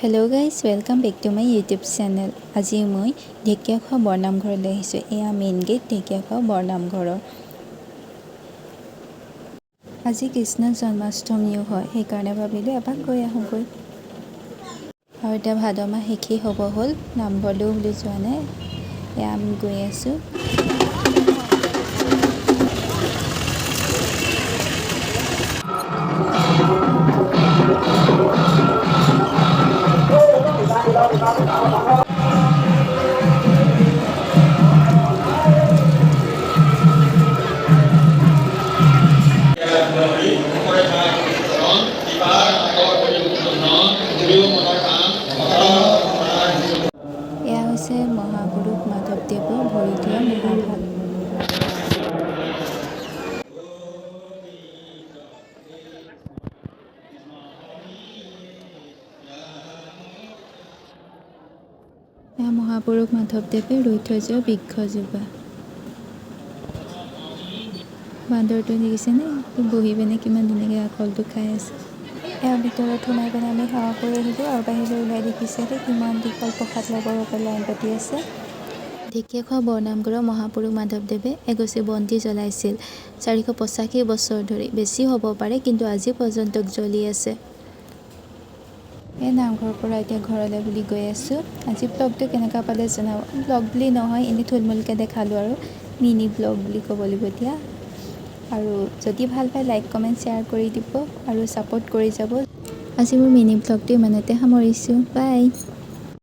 Hello' guys, welcome back to my YouTube channel. আজি মই ঢেকীয়াখোৱা বৰনামঘৰলৈ আহিছোঁ। এয়া মেইন গেট ঢেকীয়াখোৱা বৰনামঘৰৰ। আজি কৃষ্ণ জন্মাষ্টমীও হয়, সেইকাৰণে ভাবিলোঁ এপাক গৈ আহোঁগৈ। আৰু এতিয়া ভাদ মাহ শেষেই হ'ব হ'ল, নামঘৰলৈও বুলি যোৱা নাই। এয়া আমি গৈ আছোঁ। এয়া হৈছে মহাপুৰুষ মাধৱদেৱৰ ভৰি থোৱা মহাভাগ। এয়া মহাপুৰুষ মাধৱদেৱে ৰুই থৈ যোৱা বৃক্ষজোপা। বান্দৰটো দেখিছেনে? বহি পিনে কিমান ধুনীয়াকৈ আকলটো খাই আছে। এয়া ভিতৰত সোমাই পিনে আমি সেৱা কৰি আহিলোঁ আৰু বাহিৰলৈ ওলাই দেখিছে কিমান দীঘল প্ৰসাদ ল'বৰ বাবে লাইন পাতি আছে। ঢেকীয়াখোৱা বৰনামঘৰৰ মহাপুৰুষ মাধৱদেৱে এগছি বন্তি জ্বলাইছিল 485 বছৰ ধৰি। বেছি হ'ব পাৰে, কিন্তু আজি পৰ্যন্ত জ্বলি আছে। এই নামঘৰৰ পৰা এতিয়া ঘৰলৈ বুলি গৈ আছোঁ। আজি ব্লগটো কেনেকুৱা পালে জনাব। ব্লগ বুলি নহয়, এনেই থুলমূলকৈ দেখালোঁ আৰু মিনি ব্লগ বুলি ক'ব লাগিব এতিয়া। আৰু যদি ভাল পায় লাইক কমেণ্ট শ্বেয়াৰ কৰি দিব আৰু ছাপোৰ্ট কৰি যাব। আজি মোৰ মিনি ব্লগটো ইমানতে সামৰিছোঁ। বাই।